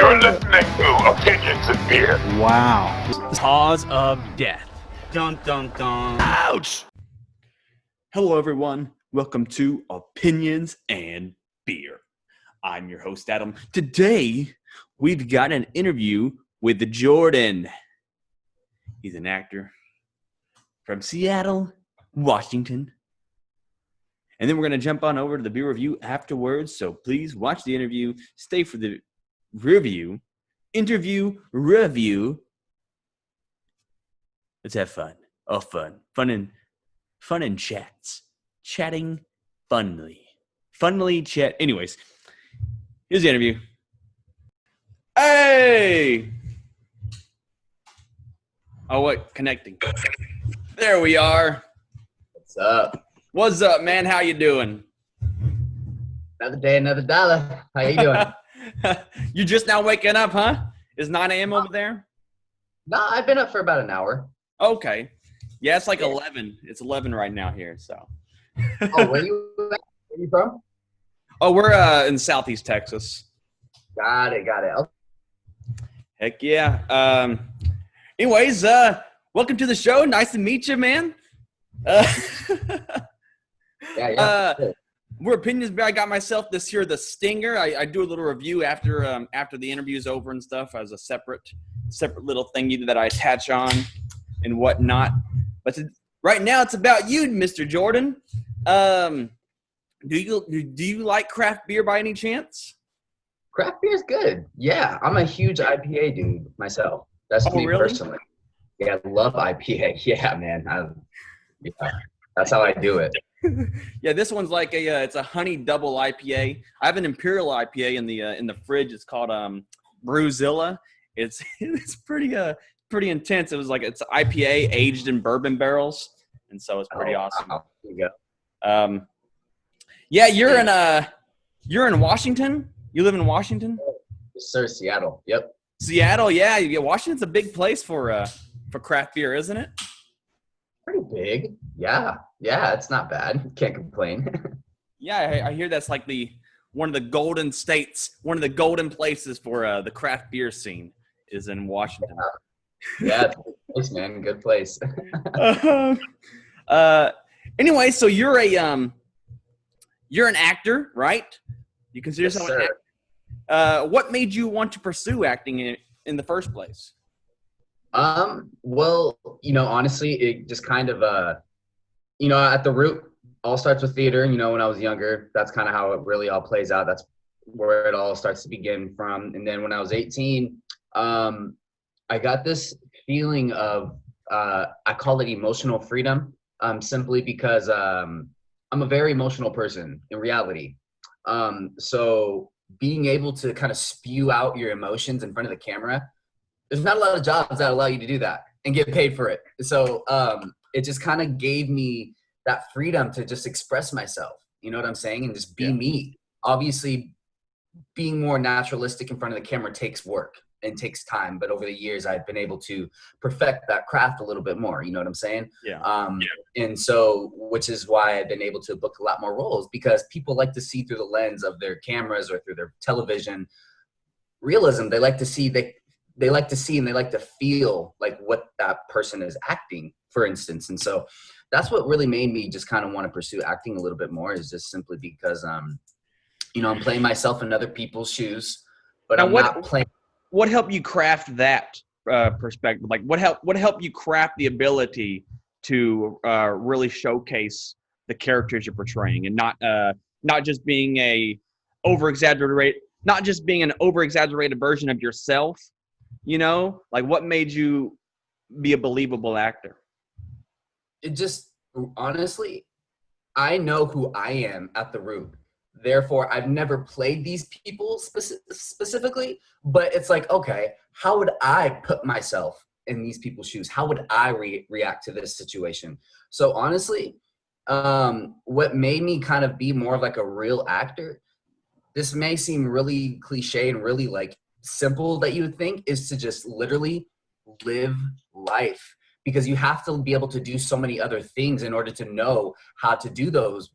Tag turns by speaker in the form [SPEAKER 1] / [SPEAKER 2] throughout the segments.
[SPEAKER 1] You're listening to Opinions and Beer.
[SPEAKER 2] Wow.
[SPEAKER 3] Cause of death. Dun dun dun.
[SPEAKER 2] Ouch! Hello, everyone. Welcome to Opinions and Beer. I'm your host, Adam. Today, we've got an interview with Jordan. He's an actor from Seattle, Washington. And then we're going to jump on over to the beer review afterwards. So please watch the interview. Stay for the review. Review. Let's have fun. Oh, fun and chats. Chatting funly chat. Anyways, here's the interview. Hey! Oh, what? Connecting. There we are. What's up, man? How you doing?
[SPEAKER 4] Another day, another dollar. How you doing?
[SPEAKER 2] You just now waking up, huh? Is 9 a.m. over there?
[SPEAKER 4] No, I've been up for about an hour.
[SPEAKER 2] Okay. Yeah, it's like 11. It's 11 right now here, so.
[SPEAKER 4] Oh, where you at? Where you from?
[SPEAKER 2] Oh, we're in Southeast Texas.
[SPEAKER 4] Got it. Oh,
[SPEAKER 2] Heck yeah. Anyways, welcome to the show. Nice to meet you, man.
[SPEAKER 4] yeah.
[SPEAKER 2] We're Opinions Beer. I got myself this here, the Stinger. I do a little review after the interview's over and stuff as a separate little thingy that I attach on and whatnot. But right now, it's about you, Mr. Jordan. Do you like craft beer by any chance?
[SPEAKER 4] Craft beer's good. Yeah, I'm a huge IPA dude myself. That's me
[SPEAKER 2] really?
[SPEAKER 4] personally. Yeah, I love IPA. Yeah, man. That's how I do it.
[SPEAKER 2] Yeah, this one's like it's a Honey Double IPA. I have an Imperial IPA in the fridge. It's called Brewzilla. It's pretty intense. It's IPA aged in bourbon barrels, and so it's pretty awesome.
[SPEAKER 4] Wow. There you go.
[SPEAKER 2] Yeah, you're in Washington. You live in Washington?
[SPEAKER 4] Yes, sir. Seattle. Yep.
[SPEAKER 2] Seattle, yeah. Washington's a big place for craft beer, isn't it?
[SPEAKER 4] Pretty big. Yeah, it's not bad. Can't complain.
[SPEAKER 2] Yeah, I hear that's like one of the golden states, one of the golden places for the craft beer scene is in Washington.
[SPEAKER 4] Yeah, it's a good place, man. Good place.
[SPEAKER 2] Anyway, so you're an actor, right? You consider
[SPEAKER 4] Yes,
[SPEAKER 2] yourself an
[SPEAKER 4] sir.
[SPEAKER 2] actor. What made you want to pursue acting in the first place?
[SPEAKER 4] Well, honestly, it just kind of, at the root, all starts with theater. When I was younger, that's kind of how it really all plays out. That's where it all starts to begin from. And then when I was 18, I got this feeling of, I call it emotional freedom, simply because I'm a very emotional person in reality. So being able to kind of spew out your emotions in front of the camera, there's not a lot of jobs that allow you to do that and get paid for it. So it just kind of gave me that freedom to just express myself, you know what I'm saying? And just be me. Obviously, being more naturalistic in front of the camera takes work and takes time. But over the years, I've been able to perfect that craft a little bit more, you know what I'm saying?
[SPEAKER 2] Yeah.
[SPEAKER 4] And so, which is why I've been able to book a lot more roles, because people like to see through the lens of their cameras or through their television realism. They like to see they like to see and they like to feel like what that person is acting, for instance. And so that's what really made me just kind of want to pursue acting a little bit more, is just simply because, I'm playing myself in other people's shoes, but I'm not playing.
[SPEAKER 2] What helped you craft that perspective? Like what helped you craft the ability to really showcase the characters you're portraying and not just being an over-exaggerated version of yourself? Like what made you be a believable actor?
[SPEAKER 4] It just, honestly, I know who I am at the root. Therefore, I've never played these people specifically, but it's like, okay, how would I put myself in these people's shoes? How would I react to this situation? So honestly, what made me kind of be more of like a real actor, this may seem really cliche and really like simple that you would think, is to just literally live life, because you have to be able to do so many other things in order to know how to do those,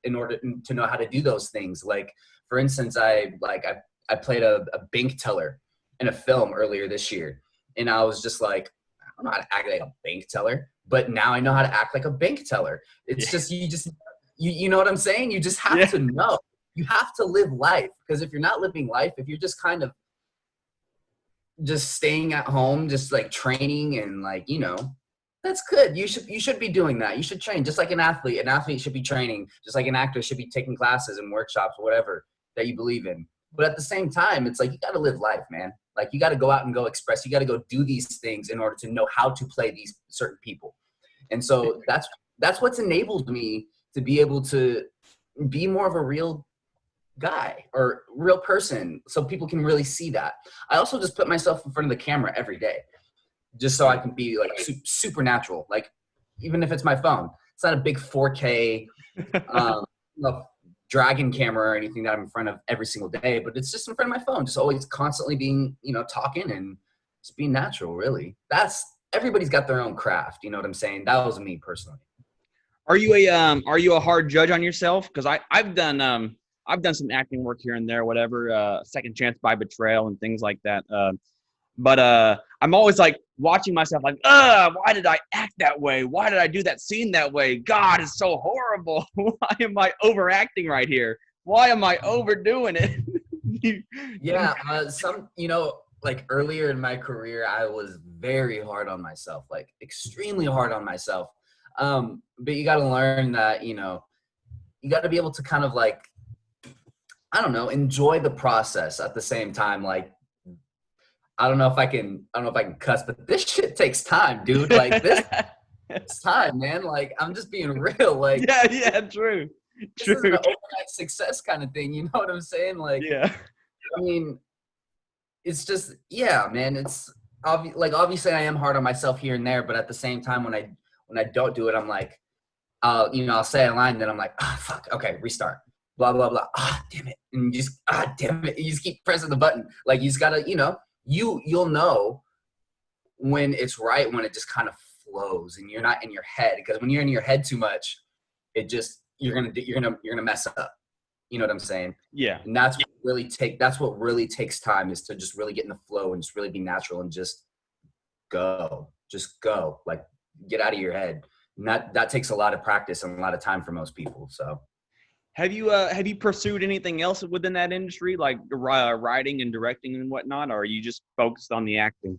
[SPEAKER 4] in order to know how to do those things. Like, for instance, I played a bank teller in a film earlier this year, and I was just like, I don't know how to act like a bank teller, but now I know how to act like a bank teller. It's just you know what I'm saying? You just have to know. You have to live life, because if you're not living life, if you're just kind of just staying at home, just like training and like, you know, that's good. You should be doing that. You should train just like an athlete. An athlete should be training, just like an actor should be taking classes and workshops, whatever that you believe in. But at the same time, it's like you got to live life, man. Like you got to go out and go express. You got to go do these things in order to know how to play these certain people. And so that's what's enabled me to be able to be more of a real guy or real person, so people can really see that. I also just put myself in front of the camera every day, just so I can be like super natural. Like even if it's my phone, it's not a big 4K dragon camera or anything that I'm in front of every single day, but it's just in front of my phone, just always constantly being, you know, talking and just being natural. Really, everybody's got their own craft. You know what I'm saying? That was me personally.
[SPEAKER 2] Are you a hard judge on yourself? Because I've done some acting work here and there, whatever, Second Chance by Betrayal and things like that. But I'm always like watching myself like, why did I act that way? Why did I do that scene that way? God, it's so horrible. Why am I overacting right here? Why am I overdoing it?
[SPEAKER 4] You know, like earlier in my career, I was very hard on myself, like extremely hard on myself. But you got to learn that, you know, you got to be able to kind of like, I don't know, enjoy the process at the same time. Like, I don't know if I can cuss, but this shit takes time, dude. Like this it's time, man. Like I'm just being real. Like
[SPEAKER 2] True.
[SPEAKER 4] This isn't an overnight success kind of thing. You know what I'm saying? Like, I mean, it's just, man. It's obviously I am hard on myself here and there, but at the same time, when I don't do it, I'm like, I'll say a line, then I'm like, fuck, okay, restart. Blah blah blah. Damn it, and you just damn it. You just keep pressing the button. Like you just gotta, you know, you'll know when it's right, when it just kind of flows and you're not in your head. Because when you're in your head too much, it just you're gonna mess up. You know what I'm saying? Yeah. And that's what really takes time, is to just really get in the flow and just really be natural and just go, like get out of your head. And that takes a lot of practice and a lot of time for most people. So.
[SPEAKER 2] Have you pursued anything else within that industry, like writing and directing and whatnot, or are you just focused on the acting?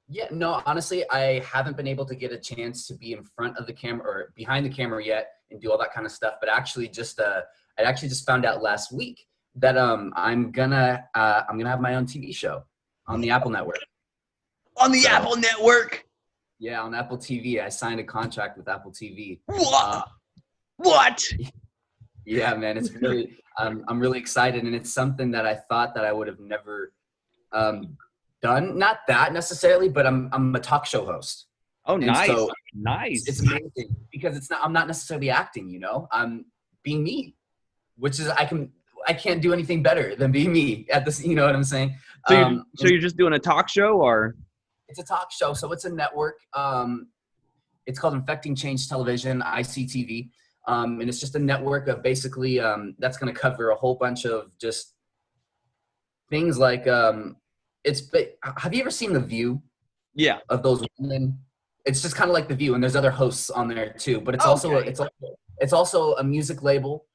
[SPEAKER 4] Yeah, no, honestly, I haven't been able to get a chance to be in front of the camera or behind the camera yet and do all that kind of stuff. But actually, I actually just found out last week that I'm gonna have my own TV show on the Apple Network.
[SPEAKER 2] On the Apple Network?
[SPEAKER 4] Yeah, on Apple TV. I signed a contract with Apple TV.
[SPEAKER 2] What?
[SPEAKER 4] Yeah, man, it's really I'm really excited, and it's something that I thought that I would have never done. Not that necessarily, but I'm a talk show host.
[SPEAKER 2] Oh,
[SPEAKER 4] and
[SPEAKER 2] nice.
[SPEAKER 4] So
[SPEAKER 2] Nice.
[SPEAKER 4] It's amazing because I'm not necessarily acting, you know. I'm being me, which is I can't do anything better than being me at this, you know what I'm saying?
[SPEAKER 2] So you're just doing a talk show, or?
[SPEAKER 4] It's a talk show, so it's a network. It's called Infecting Change Television, ICTV. And it's just a network of basically that's going to cover a whole bunch of just things like have you ever seen The View?
[SPEAKER 2] Yeah.
[SPEAKER 4] Of those women? It's just kind of like The View, and there's other hosts on there too. But it's also a music label.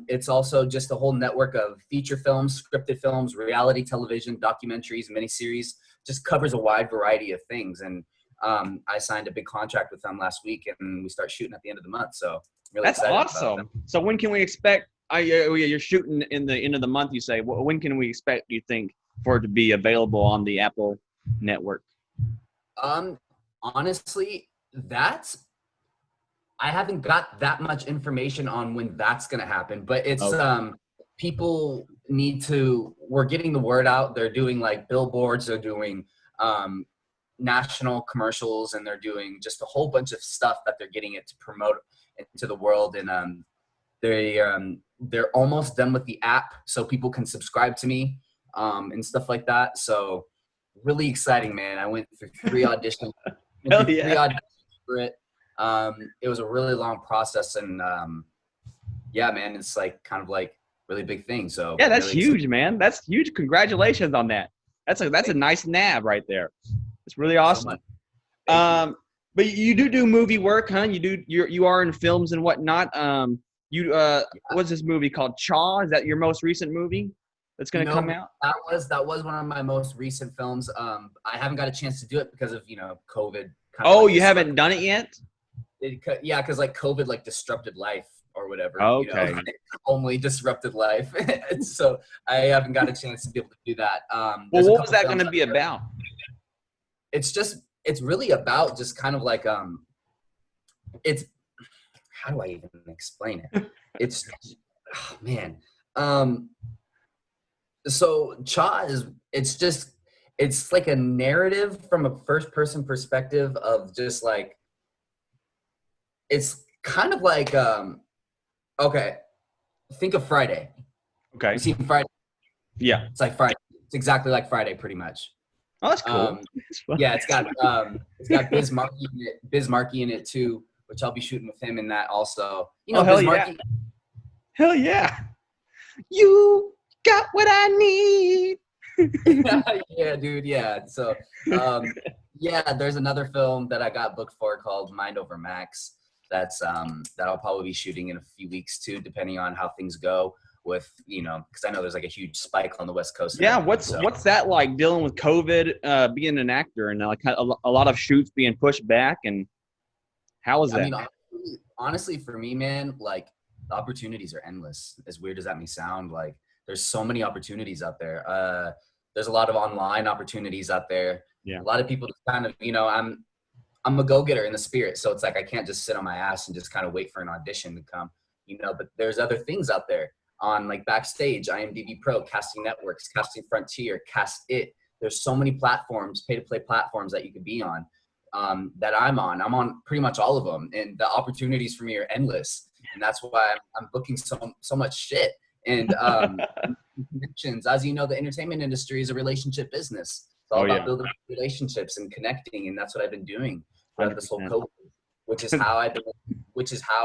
[SPEAKER 4] It's also just a whole network of feature films, scripted films, reality television, documentaries, miniseries. Just covers a wide variety of things. And I signed a big contract with them last week, and we start shooting at the end of the month. So really
[SPEAKER 2] that's awesome. So when can we expect? You're shooting in the end of the month, you say. When can we expect, do you think, for it to be available on the Apple Network?
[SPEAKER 4] Honestly, I haven't got that much information on when that's going to happen, but it's people we're getting the word out. They're doing like billboards, they're doing national commercials, and they're doing just a whole bunch of stuff that they're getting it to promote into the world. And they're almost done with the app, so people can subscribe to me and stuff like that. So really exciting, man. I went through 3 auditions. For it. It was a really long process, and man, it's like kind of like really big thing. So
[SPEAKER 2] yeah, that's
[SPEAKER 4] really
[SPEAKER 2] huge, man. That's huge. Congratulations on that. That's a nice nab right there. It's really
[SPEAKER 4] So
[SPEAKER 2] awesome.
[SPEAKER 4] much. Thank you.
[SPEAKER 2] But you do movie work, huh? You are in films and whatnot. What's this movie called? Chaw? Is that your most recent movie that's going to come out?
[SPEAKER 4] That was one of my most recent films. I haven't got a chance to do it because of COVID.
[SPEAKER 2] Oh, you haven't done it yet?
[SPEAKER 4] Yeah, because like COVID like disrupted life or whatever.
[SPEAKER 2] Okay.
[SPEAKER 4] Only disrupted life. So I haven't got a chance to be able to do that.
[SPEAKER 2] Well, what was that going to be about?
[SPEAKER 4] It's really about just kind of like it's how do I even explain it? It's oh man. So Cha it's like a narrative from a first person perspective of just like it's kind of like okay, think of Friday.
[SPEAKER 2] Okay.
[SPEAKER 4] You seen Friday?
[SPEAKER 2] Yeah.
[SPEAKER 4] It's like Friday. It's exactly like Friday pretty much.
[SPEAKER 2] Oh, that's cool.
[SPEAKER 4] Yeah, it's got Biz Markie in it too, which I'll be shooting with him in that also.
[SPEAKER 2] Hell
[SPEAKER 4] Biz
[SPEAKER 2] yeah.
[SPEAKER 4] Markie.
[SPEAKER 2] Hell yeah. You got what I need.
[SPEAKER 4] Yeah, dude. Yeah. So, there's another film that I got booked for called Mind Over Max. That's that I'll probably be shooting in a few weeks too, depending on how things go with, because I know there's like a huge spike on the West Coast.
[SPEAKER 2] Yeah. What's that like dealing with COVID, being an actor and like a lot of shoots being pushed back, and how is that?
[SPEAKER 4] I mean, honestly, for me, man, like the opportunities are endless. As weird as that may sound, like there's so many opportunities out there. There's a lot of online opportunities out there.
[SPEAKER 2] Yeah.
[SPEAKER 4] A lot of people just kind of, I'm a go-getter in the spirit. So it's like, I can't just sit on my ass and just kind of wait for an audition to come, but there's other things out there on like Backstage, IMDb Pro, Casting Networks, Casting Frontier, Cast It. There's so many platforms, pay-to-play platforms that you could be on, that I'm on. I'm on pretty much all of them. And the opportunities for me are endless. And that's why I'm booking so much shit. And connections. As you know, the entertainment industry is a relationship business. It's all about building relationships and connecting, and that's what I've been doing throughout this whole COVID, which is how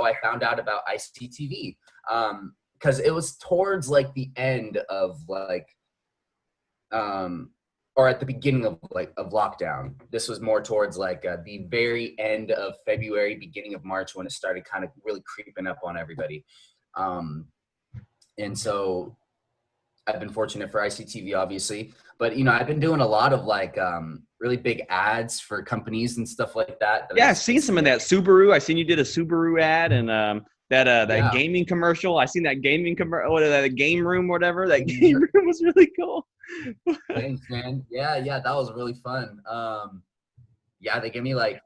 [SPEAKER 4] I found out about ICTV. Because it was towards like the end of like, or at the beginning of lockdown. This was more towards like the very end of February, beginning of March, when it started kind of really creeping up on everybody. And so I've been fortunate for ICTV, obviously, but I've been doing a lot of like really big ads for companies and stuff like that.
[SPEAKER 2] Yeah, I've seen some of that Subaru. I seen you did a Subaru ad and that gaming commercial. I seen that gaming commercial, that game room, whatever. That game room was really cool.
[SPEAKER 4] Thanks, man. Yeah, that was really fun. They gave me like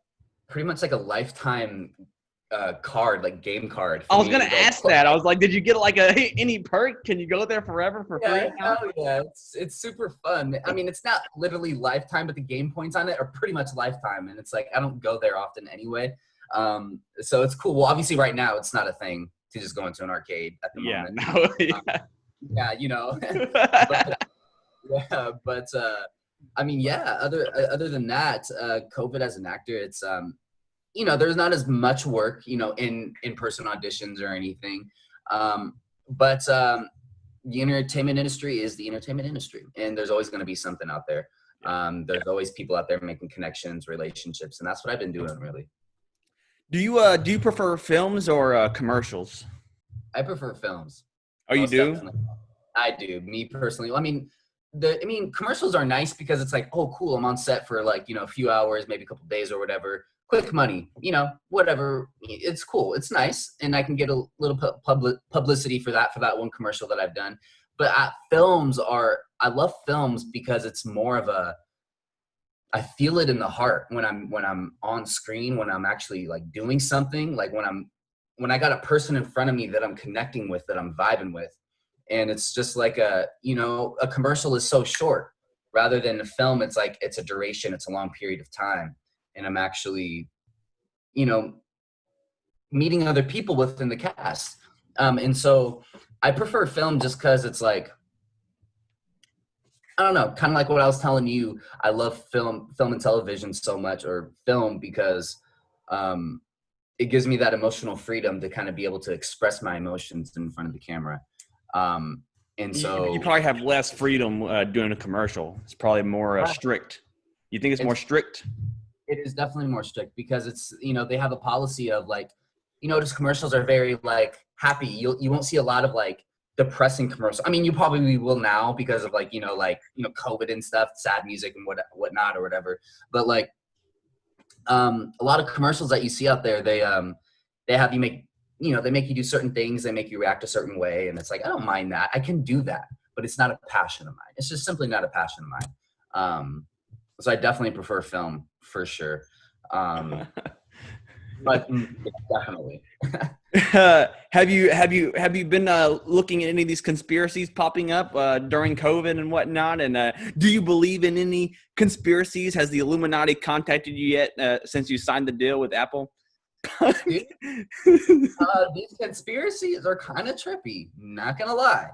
[SPEAKER 4] pretty much like a lifetime card, like game card.
[SPEAKER 2] I was gonna ask that. I was like, did you get like any perk? Can you go there forever for free?
[SPEAKER 4] Hell yeah, it's super fun. I mean, it's not literally lifetime, but the game points on it are pretty much lifetime, and it's like I don't go there often anyway. So it's cool. Well, obviously, right now it's not a thing to just go into an arcade at the moment. But I mean, other than that, COVID as an actor, it's there's not as much work, in-person auditions or anything. But the entertainment industry is the entertainment industry, and there's always going to be something out there. There's always people out there making connections, relationships, and that's what I've been doing, really.
[SPEAKER 2] Do you prefer films or commercials?
[SPEAKER 4] I prefer films.
[SPEAKER 2] Oh, you do?
[SPEAKER 4] Definitely. I do. Me personally. I mean, commercials are nice because it's like, oh, cool, I'm on set for like, a few hours, maybe a couple days or whatever. Quick money, whatever. It's cool. It's nice. And I can get a little publicity for that one commercial that I've done. But I love films because it's more of I feel it in the heart when I'm on screen, when I'm actually like doing something, like when I got a person in front of me that I'm connecting with, that I'm vibing with. And it's just like a commercial is so short, rather than a film. It's like, it's a duration, it's a long period of time. And I'm actually, meeting other people within the cast. And so I prefer film just because it's like, I don't know, kind of like what I was telling you. I love film and television so much, or film, because it gives me that emotional freedom to kind of be able to express my emotions in front of the camera. And
[SPEAKER 2] You,
[SPEAKER 4] so
[SPEAKER 2] you probably have less freedom doing a commercial. It's probably more
[SPEAKER 4] Right.
[SPEAKER 2] strict. You think it's more strict?
[SPEAKER 4] it is definitely more strict because it's, they have a policy of like, just commercials are very like happy. You won't see a lot of like depressing commercials. I mean, you probably will now because of like, COVID and stuff, sad music and whatnot or whatever. But like, a lot of commercials that you see out there, they have you make, they make you do certain things. They make you react a certain way. And it's like, I don't mind that. I can do that, but it's not a passion of mine. It's just simply not a passion of mine. So I definitely prefer film for sure. But definitely.
[SPEAKER 2] Have you been looking at any of these conspiracies popping up during COVID and whatnot? And do you believe in any conspiracies? Has the Illuminati contacted you yet since you signed the deal with Apple?
[SPEAKER 4] Dude, these conspiracies are kind of trippy. Not gonna lie.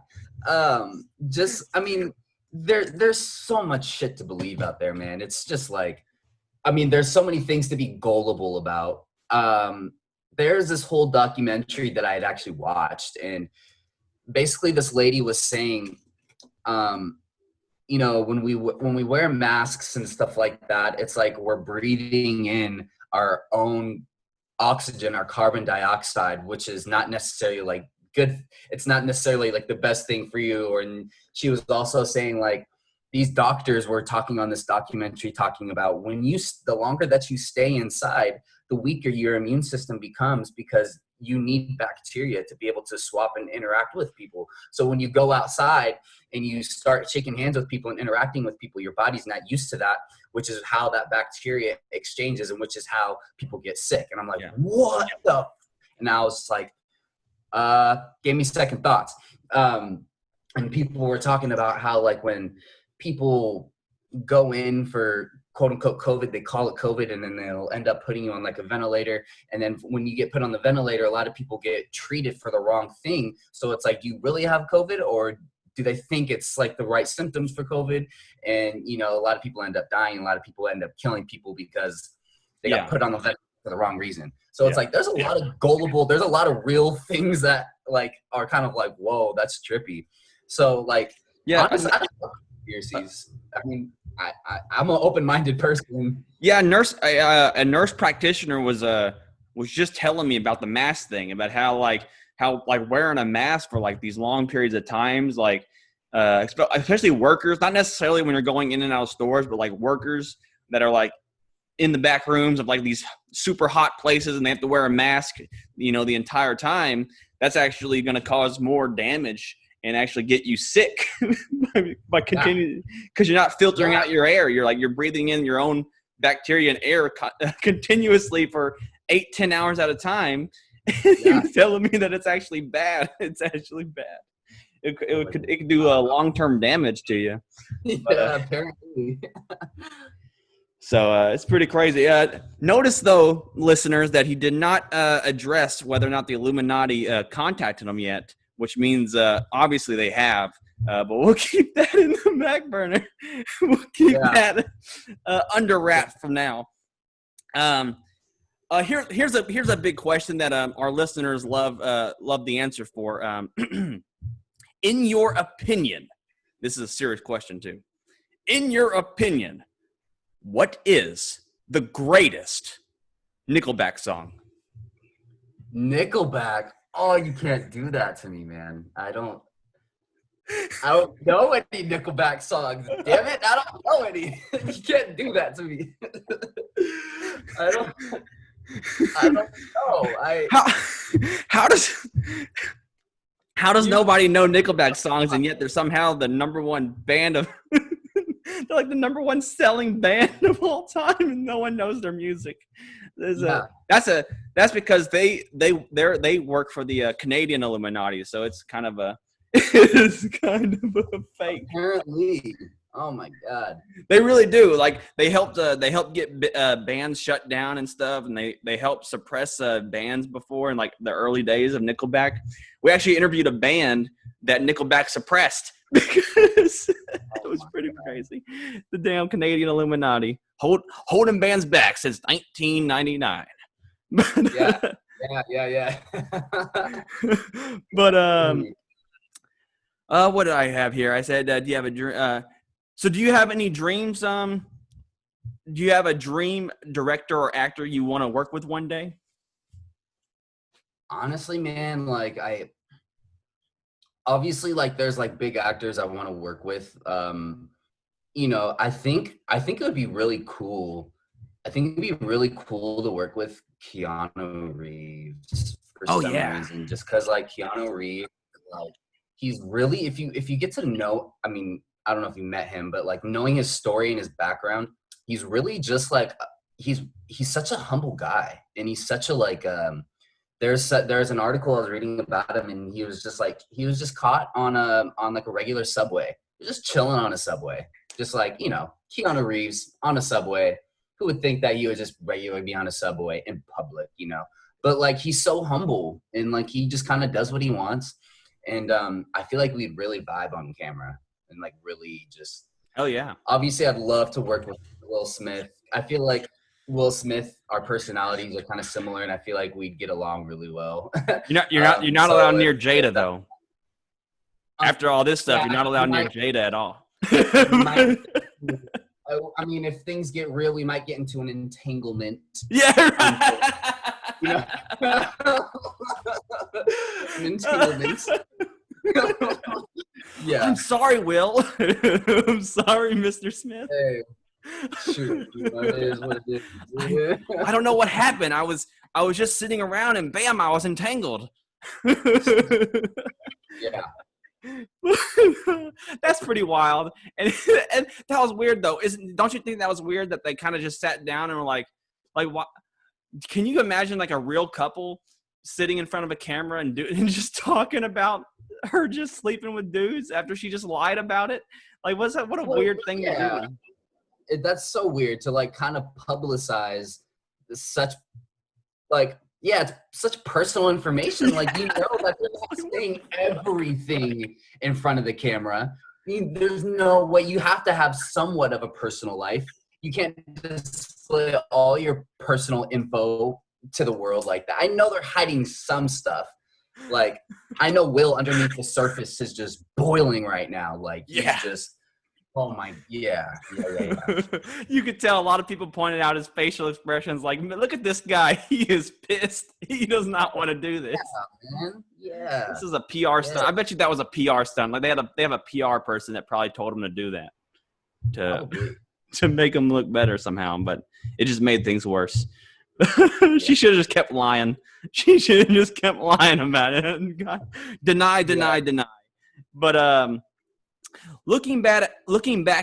[SPEAKER 4] There's so much shit to believe out there, man. It's just like, there's so many things to be gullible about. There's this whole documentary that I had actually watched, and basically this lady was saying, when we wear masks and stuff like that, it's like we're breathing in our own oxygen, our carbon dioxide, which is not necessarily like good. It's not necessarily like the best thing for you. And she was also saying like these doctors were talking on this documentary talking about the longer that you stay inside, the weaker your immune system becomes because you need bacteria to be able to swap and interact with people. So when you go outside and you start shaking hands with people and interacting with people, your body's not used to that, which is how that bacteria exchanges and which is how people get sick. And I'm like, what the? And I was like, gave me second thoughts. And people were talking about how like when people go in for quote unquote COVID, they call it COVID, and then they'll end up putting you on like a ventilator. And then when you get put on the ventilator, a lot of people get treated for the wrong thing. So it's like, do you really have COVID, or do they think it's like the right symptoms for COVID? And, a lot of people end up dying. A lot of people end up killing people because they got put on the ventilator for the wrong reason. So it's like, there's a lot of there's a lot of real things that like are kind of like, whoa, that's trippy. So like, honestly, I don't know conspiracies. I'm an open-minded person.
[SPEAKER 2] Yeah, a nurse practitioner was just telling me about the mask thing, about how wearing a mask for like these long periods of times, like especially workers, not necessarily when you're going in and out of stores, but like workers that are like in the back rooms of like these super hot places and they have to wear a mask, the entire time. That's actually going to cause more damage and actually get you sick by continuing, because you're not filtering out your air. You're breathing in your own bacteria and air continuously for 8-10 hours at a time. You're telling me that it's actually bad. It's actually bad. It could do long-term damage to you.
[SPEAKER 4] Apparently.
[SPEAKER 2] So it's pretty crazy. Notice, though, listeners, that he did not address whether or not the Illuminati contacted him yet, which means obviously they have. But we'll keep that in the back burner. We'll keep that under wrap from now. Here's a big question that our listeners love the answer for. In your opinion, this is a serious question too. In your opinion, what is the greatest Nickelback song?
[SPEAKER 4] Nickelback? Oh, you can't do that to me, man. I don't know any Nickelback songs. Damn it, I don't know any. You can't do that to me. I don't know.
[SPEAKER 2] How does nobody know Nickelback songs, and yet they're somehow the number one band of they're like the number one selling band of all time, and no one knows their music. That's because they work for the Canadian Illuminati, so it's kind of a fake.
[SPEAKER 4] Apparently. Oh my God.
[SPEAKER 2] They really do. Like they helped get bands shut down and stuff, and they helped suppress bands before in like the early days of Nickelback. We actually interviewed a band that Nickelback suppressed because it was pretty crazy. The damn Canadian Illuminati holding bands back since 1999.
[SPEAKER 4] Yeah.
[SPEAKER 2] But What did I have here? I said, do you have a dream? So do you have any dreams? Do you have a dream director or actor you want to work with one day?
[SPEAKER 4] Honestly, man, like obviously like there's like big actors I want to work with. You know, I think it would be really cool. I think it'd be really cool to work with Keanu Reeves for
[SPEAKER 2] Oh,
[SPEAKER 4] some
[SPEAKER 2] yeah.
[SPEAKER 4] reason, just because like Keanu Reeves, like he's really if you get to know, I mean, I don't know if you met him, but like knowing his story and his background, he's really just like he's such a humble guy, and he's such a like there's an article I was reading about him, and he was just caught on like a regular subway. He was just chilling on a subway, just like, you know, Keanu Reeves on a subway. Who would think that he would just regularly be on a subway in public, you know? But like he's so humble, and like he just kind of does what he wants, and I feel like we'd really vibe on camera and like really just.
[SPEAKER 2] Oh yeah.
[SPEAKER 4] Obviously, I'd love to work with Will Smith. I feel like Will Smith, our personalities are kind of similar, and I feel like we'd get along really well.
[SPEAKER 2] You're not
[SPEAKER 4] so
[SPEAKER 2] allowed near
[SPEAKER 4] if-
[SPEAKER 2] Jada though. After all this stuff,
[SPEAKER 4] yeah,
[SPEAKER 2] you're not allowed near
[SPEAKER 4] might-
[SPEAKER 2] Jada at all.
[SPEAKER 4] might- I mean, if things get real, we might get into an entanglement.
[SPEAKER 2] Yeah. Right.
[SPEAKER 4] You know? An entanglement. Yeah.
[SPEAKER 2] I'm sorry, Will. I'm sorry, Mr. Smith.
[SPEAKER 4] Hey, shoot. You know, it is what it is.
[SPEAKER 2] I don't know what happened. I was just sitting around and bam, I was entangled.
[SPEAKER 4] Yeah.
[SPEAKER 2] That's pretty wild. And that was weird though. Don't you think that was weird that they kind of just sat down and were like what? Can you imagine like a real couple sitting in front of a camera and just talking about her just sleeping with dudes after she just lied about it? Like, what a weird thing to do.
[SPEAKER 4] That's so weird to like kind of publicize such like, yeah, it's such personal information. Like, you know, that they're not saying everything in front of the camera. I mean, there's no way. You have to have somewhat of a personal life. You can't display all your personal info to the world like that. I know they're hiding some stuff. Like, I know Will underneath the surface is just boiling right now. Like,
[SPEAKER 2] Yeah.
[SPEAKER 4] he's just, oh my, yeah.
[SPEAKER 2] You could tell a lot of people pointed out his facial expressions like, look at this guy. He is pissed. He does not want to do this.
[SPEAKER 4] Yeah, man. Yeah.
[SPEAKER 2] This is a PR stunt. I bet you that was a PR stunt. Like they have a PR person that probably told him to do that to make him look better somehow, but it just made things worse. She should have just kept lying. She should have just kept lying about it. God. Deny. But looking back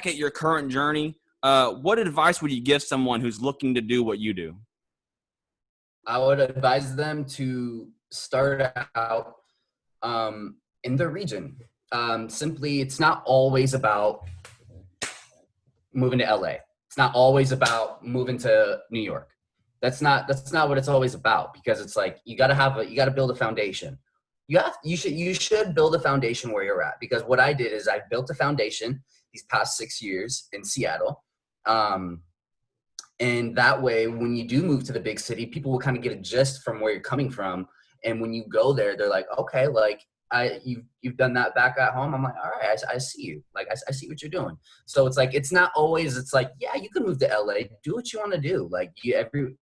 [SPEAKER 2] at your current journey, what advice would you give someone who's looking to do what you do?
[SPEAKER 4] I would advise them to start out in their region. Simply, it's not always about moving to LA. It's not always about moving to New York. That's not what it's always about, because it's like you got to build a foundation. You should build a foundation where you're at, because what I did is I built a foundation these past 6 years in Seattle. And that way, when you do move to the big city, people will kind of get a gist from where you're coming from. And when you go there, they're like, okay, like you've done that back at home. I'm like, all right, I see you. Like, I see what you're doing. So it's like, it's not always, it's like, yeah, you can move to LA, do what you want to do. Like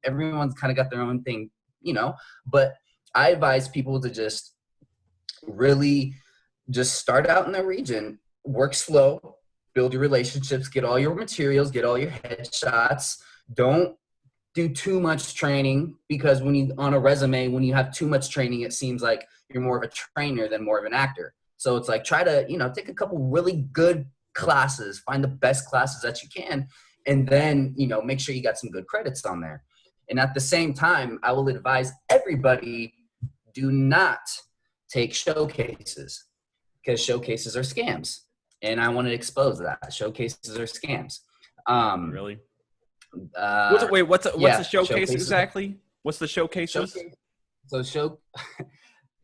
[SPEAKER 4] everyone's kind of got their own thing, you know, but I advise people to just really just start out in their region, work slow, build your relationships, get all your materials, get all your headshots. Don't do too much training, because when you on a resume, when you have too much training, it seems like you're more of a trainer than more of an actor. So it's like, try to, take a couple really good classes, find the best classes that you can, and then, make sure you got some good credits on there. And at the same time, I will advise everybody, do not take showcases, because showcases are scams. And I want to expose that. Showcases are scams.
[SPEAKER 2] Really? What's
[SPEAKER 4] What's
[SPEAKER 2] a showcase exactly? What's the showcases?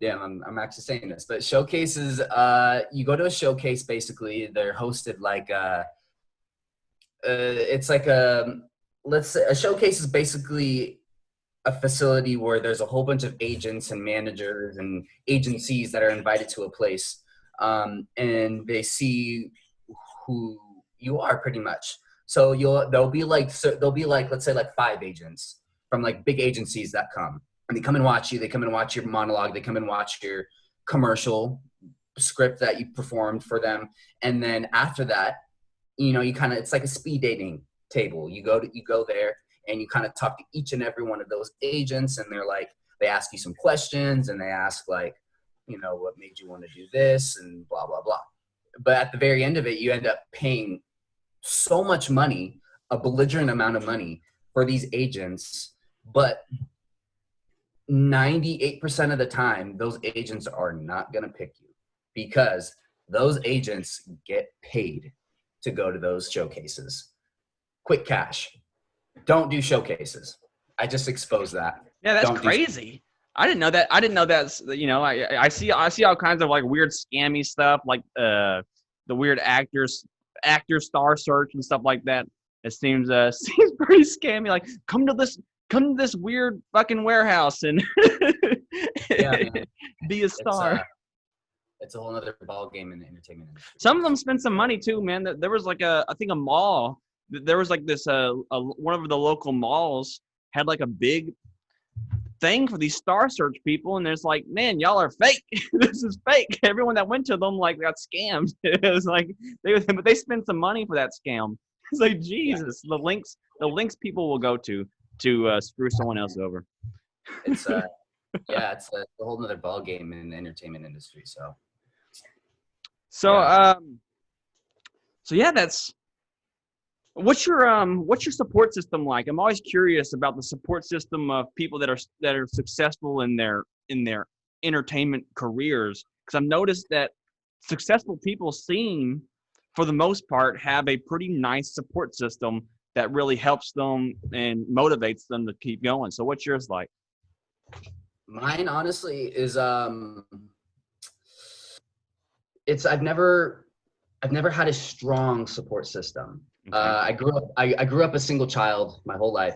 [SPEAKER 4] I'm actually saying this, but showcases, you go to a showcase, basically, they're hosted like, it's like let's say a showcase is basically a facility where there's a whole bunch of agents and managers and agencies that are invited to a place. and they see who you are pretty much. So there'll be like let's say like 5 agents from like big agencies that come, and they come and watch you. They come and watch your monologue. They come and watch your commercial script that you performed for them, and then after that, you it's like a speed dating table. You go there and you kind of talk to each and every one of those agents, and they ask you some questions, and they ask like, what made you want to do this, and blah blah blah. But at the very end of it, you end up paying so much money, a belligerent amount of money for these agents, but 98% of the time, those agents are not going to pick you, because those agents get paid to go to those showcases. Quick cash. Don't do showcases. I just exposed that.
[SPEAKER 2] Yeah, that's crazy. I didn't know that. I didn't know that's, I see all kinds of like weird scammy stuff, like the weird actor star search and stuff like that. It seems pretty scammy. Like, come to this weird fucking warehouse and be a star.
[SPEAKER 4] It's a whole other ball game in the entertainment industry.
[SPEAKER 2] Some of them spend some money too, man. There was like I think a mall. There was like this one of the local malls had like a big thing for these star search people, and there's like, man, y'all are fake. This is fake. Everyone that went to them like got scammed. It was like but they spent some money for that scam. It's like, Jesus, the links people will go to screw someone else over.
[SPEAKER 4] It's it's a whole other ball game in the entertainment industry. So yeah, that's. What's your support system like? I'm always curious about the support system of people that are successful in their entertainment careers, because I've noticed that successful people seem, for the most part, have a pretty nice support system that really helps them and motivates them to keep going. So what's yours like? Mine, honestly, is I've never had a strong support system. Okay. I grew up a single child my whole life,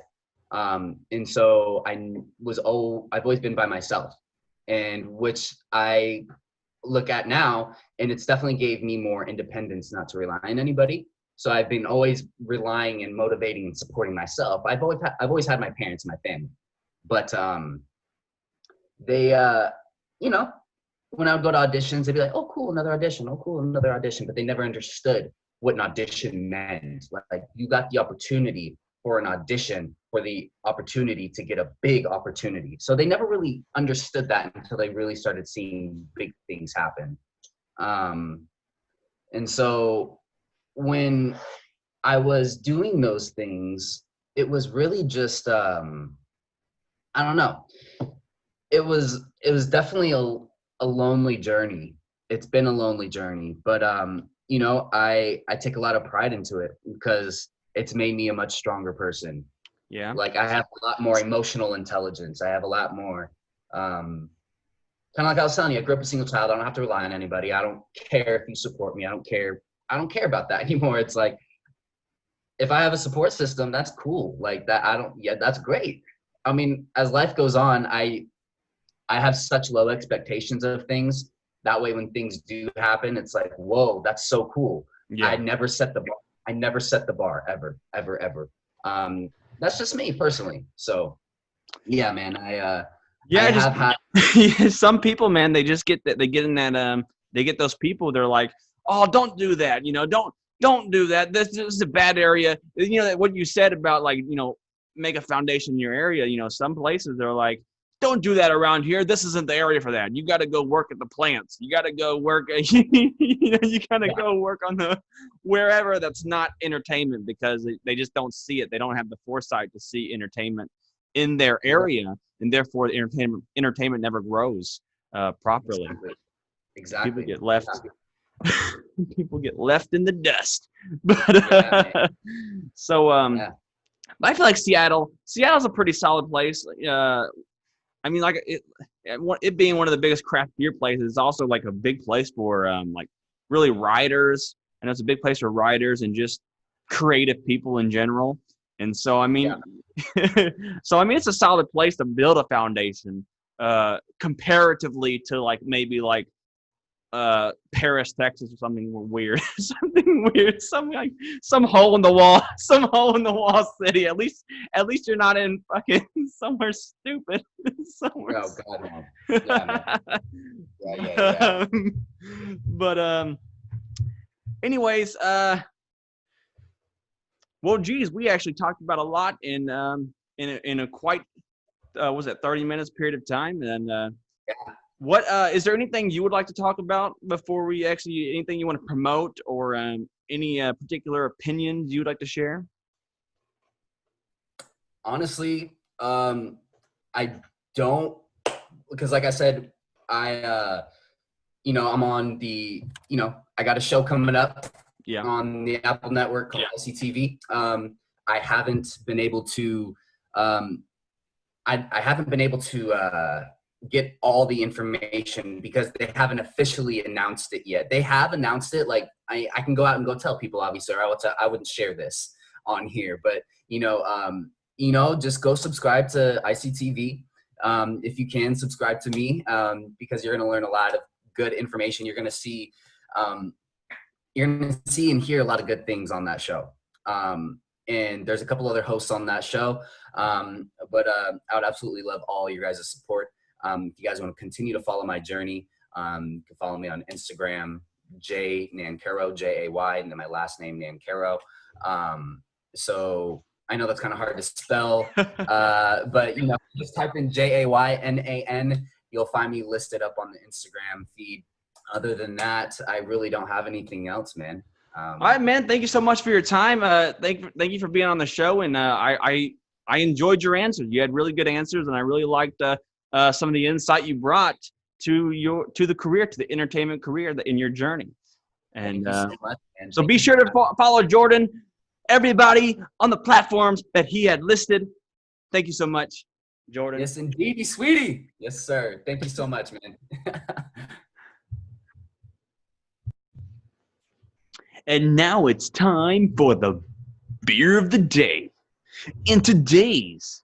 [SPEAKER 4] and so I've always been by myself, and which I look at now, and it's definitely gave me more independence, not to rely on anybody. So I've been always relying and motivating and supporting myself. I've always had my parents and my family, but they when I would go to auditions, they'd be like, "Oh, cool, another audition. Oh, cool, another audition." But they never understood what an audition meant. Like, you got the opportunity for an audition, for the opportunity to get a big opportunity. So they never really understood that until they really started seeing big things happen. And so when I was doing those things, it was really just, I don't know. It was definitely a lonely journey. It's been a lonely journey, but I take a lot of pride into it, because it's made me a much stronger person. Yeah. Like, I have a lot more emotional intelligence. I have a lot more, kind of like I was telling you, I grew up a single child. I don't have to rely on anybody. I don't care if you support me. I don't care about that anymore. It's like, if I have a support system, that's cool. Like that, that's great. I mean, as life goes on, I have such low expectations of things. That way, when things do happen, it's like, whoa, that's so cool. Yeah. I never set the bar ever, ever, ever. That's just me personally. So, yeah, man,
[SPEAKER 2] some people, man, they just get that. They get in that. They get those people. They're like, oh, don't do that. Don't do that. This is a bad area. What you said about, like, make a foundation in your area. Some places they're like, don't do that around here. This isn't the area for that. You got to go work at the plants. You got to go work. You got to go work on the wherever that's not entertainment, because they just don't see it. They don't have the foresight to see entertainment in their area, and therefore the entertainment never grows properly.
[SPEAKER 4] Exactly.
[SPEAKER 2] People get left. People get left in the dust. But I feel like Seattle's a pretty solid place. I mean, like, it being one of the biggest craft beer places, it's also like a big place for like really writers. I know it's a big place for writers and just creative people in general. And so, I mean, it's a solid place to build a foundation comparatively to, like, maybe like Paris, Texas, or something weird, something weird, some hole in the wall, some hole in the wall city. At least you're not in fucking somewhere stupid. Somewhere.
[SPEAKER 4] Oh God, no. Yeah, man. Yeah.
[SPEAKER 2] But anyways, well, geez, we actually talked about a lot in a quite was it 30 minutes period of time, and what is there anything you would like to talk about before we actually anything you want to promote or any particular opinions you would like to share?
[SPEAKER 4] Honestly, I don't, because like I said, I'm on the, I got a show coming up on the Apple Network called LCTV. I haven't been able to, I haven't been able to get all the information because they haven't officially announced it yet. They have announced it. Like I can go out and go tell people, obviously, or I wouldn't share this on here, but just go subscribe to ICTV. If you can subscribe to me, because you're going to learn a lot of good information. You're going to see and hear a lot of good things on that show. And there's a couple other hosts on that show. But I would absolutely love all your guys' support. If you guys want to continue to follow my journey, you can follow me on Instagram, J Nancarrow, Jay, and then my last name, Nancarrow. So I know that's kind of hard to spell, but just type in JAYNAN. You'll find me listed up on the Instagram feed. Other than that, I really don't have anything else, man.
[SPEAKER 2] All right, man. Thank you so much for your time. Thank you for being on the show, and I enjoyed your answers. You had really good answers, and I really liked some of the insight you brought to the career, to the entertainment career in your journey. And so be sure to follow Jordan, everybody on the platforms that he had listed. Thank you so much, Jordan.
[SPEAKER 4] Yes, indeed, sweetie. Yes, sir. Thank you so much, man.
[SPEAKER 2] And now it's time for the beer of the day. And today's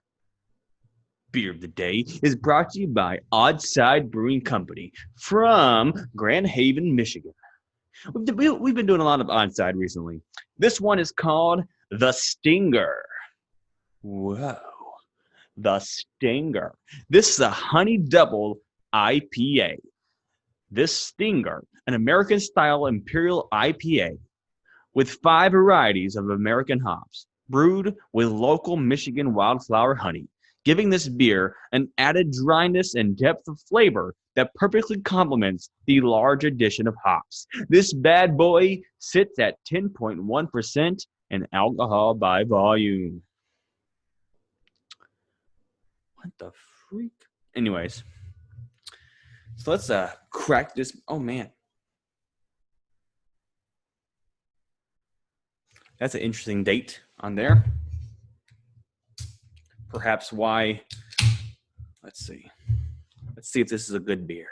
[SPEAKER 2] beer of the day is brought to you by Oddside Brewing Company from Grand Haven, Michigan. We've been doing a lot of Oddside recently. This one is called The Stinger. Whoa. The Stinger. This is a Honey Double IPA. This Stinger, an American-style Imperial IPA with 5 varieties of American hops, brewed with local Michigan wildflower honey, giving this beer an added dryness and depth of flavor that perfectly complements the large addition of hops. This bad boy sits at 10.1% in alcohol by volume. What the freak? Anyways, so let's crack this. Oh, man. That's an interesting date on there. Perhaps why. Let's see. Let's see if this is a good beer.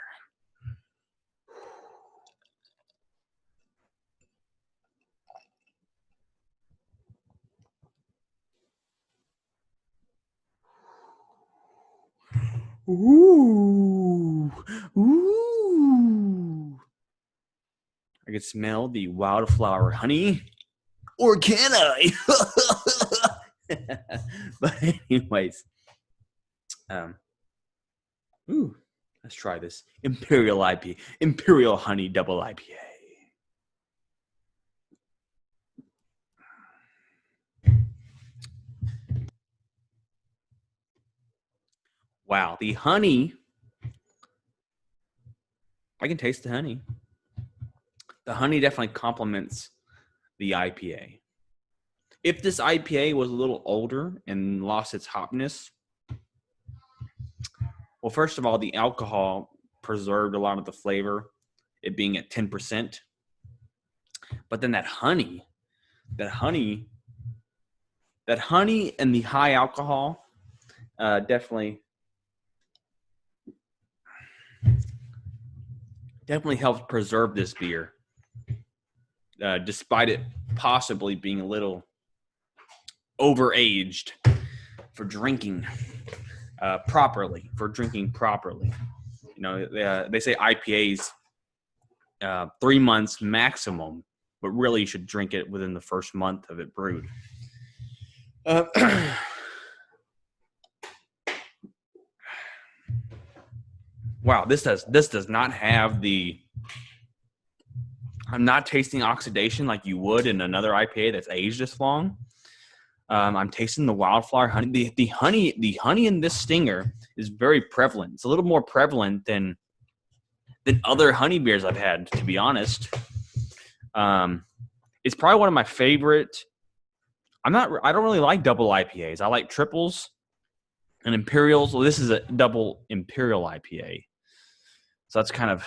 [SPEAKER 2] Ooh. I can smell the wildflower honey. Or can I? But anyways, let's try this Imperial IPA, Imperial Honey Double IPA. Wow, the honey. I can taste the honey. The honey definitely complements the IPA. If this IPA was a little older and lost its hopness, well, first of all, the alcohol preserved a lot of the flavor, it being at 10%. But then that honey and the high alcohol definitely helps preserve this beer, despite it possibly being a little overaged for drinking properly. They say IPAs 3 months maximum, but really you should drink it within the first month of it brewed. Wow, this does not have the. I'm not tasting oxidation like you would in another IPA that's aged this long. I'm tasting the wildflower honey. The honey in this stinger is very prevalent. It's a little more prevalent than other honey beers I've had, to be honest. It's probably one of my favorite. I don't really like double IPAs. I like triples and imperials. Well, this is a double imperial IPA. So that's kind of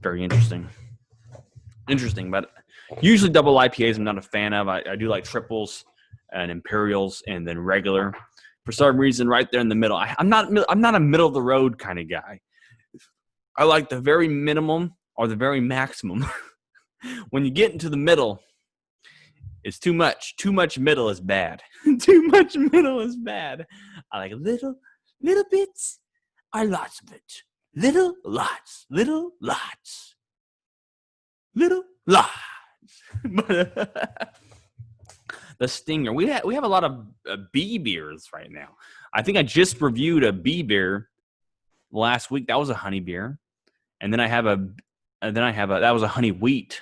[SPEAKER 2] very interesting. But usually double IPAs I'm not a fan of. I do like triples and imperials and then regular. For some reason, right there in the middle. I'm not a middle of the road kind of guy. I like the very minimum or the very maximum. When you get into the middle, it's too much. Too much middle is bad. Too much middle is bad. I like little bits or lots of it. Little lots. But the stinger. We have a lot of B beers right now. I think I just reviewed a B beer last week. That was a honey beer, and then I have that was a honey wheat.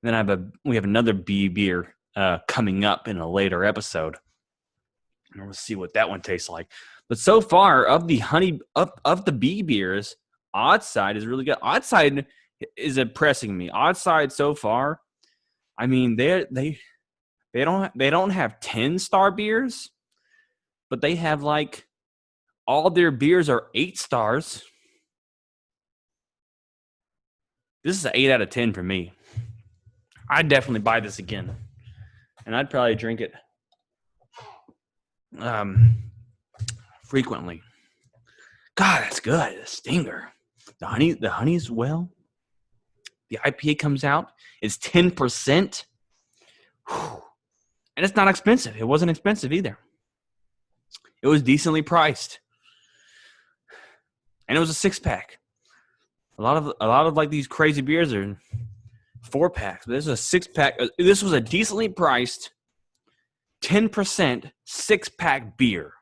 [SPEAKER 2] And then we have another B beer coming up in a later episode. And we'll see what that one tastes like. But so far of the honey of the B beers, Oddside is really good. Oddside is impressing me. Oddside so far, I mean they don't have 10-star beers, but they have like all their beers are 8 stars. This is an 8 out of 10 for me. I'd definitely buy this again, and I'd probably drink it frequently. God, that's good. The stinger, the honey's well. The IPA comes out. It's 10%, and it's not expensive. It wasn't expensive either. It was decently priced, and it was a 6-pack. A lot of like these crazy beers are 4-packs, but this is a 6-pack. This was a decently priced 10% 6-pack beer,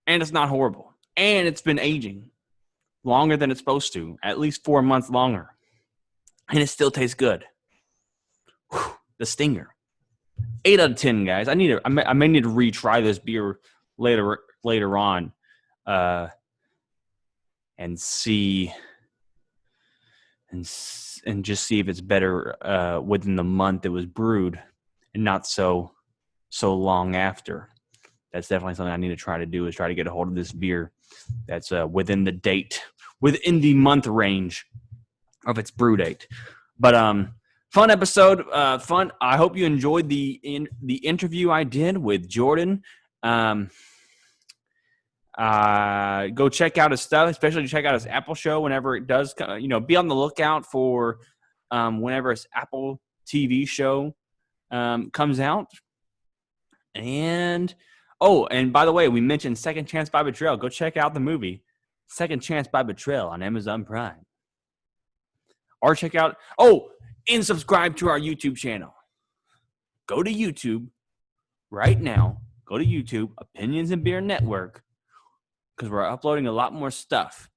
[SPEAKER 2] and it's not horrible. And it's been aging longer than it's supposed to, at least 4 months longer, and it still tastes good. Whew, the stinger, 8 out of 10, guys. I may need to retry this beer later on, and see. And just see if it's better within the month it was brewed and not so long after. That's definitely something I need to try to do, is try to get a hold of this beer that's within the month range of its brew date. But fun episode, fun. I hope you enjoyed the interview I did with Jordan. Go check out his stuff, especially check out his Apple show whenever it does. Be on the lookout for whenever his Apple TV show comes out. And by the way, we mentioned Second Chance by Betrayal. Go check out the movie Second Chance by Betrayal on Amazon Prime. Or check out and subscribe to our YouTube channel. Go to YouTube right now. Go to YouTube, Opinions and Beer Network, because we're uploading a lot more stuff.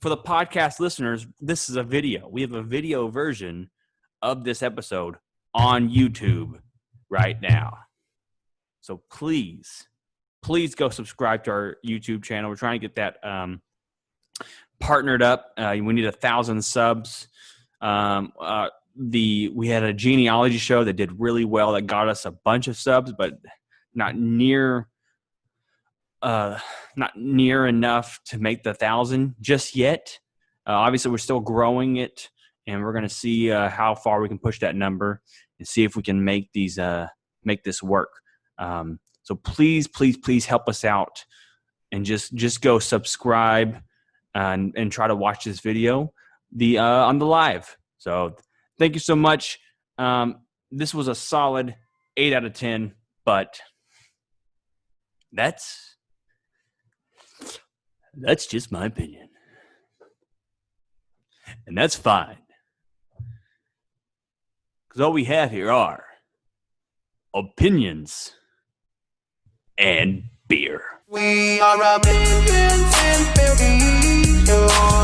[SPEAKER 2] For the podcast listeners, this is a video. We have a video version of this episode on YouTube right now. So please go subscribe to our YouTube channel. We're trying to get that partnered up. We need 1,000 subs. We had a genealogy show that did really well, that got us a bunch of subs, but not near enough to make the 1,000 just yet. Obviously, we're still growing it, and we're going to see how far we can push that number and see if we can make this work. So please help us out, and just go subscribe and try to watch this video on the live. So thank you so much. This was a solid 8 out of 10, but that's just my opinion. And that's fine. Because all we have here are opinions and beer.
[SPEAKER 5] We are opinions and beer.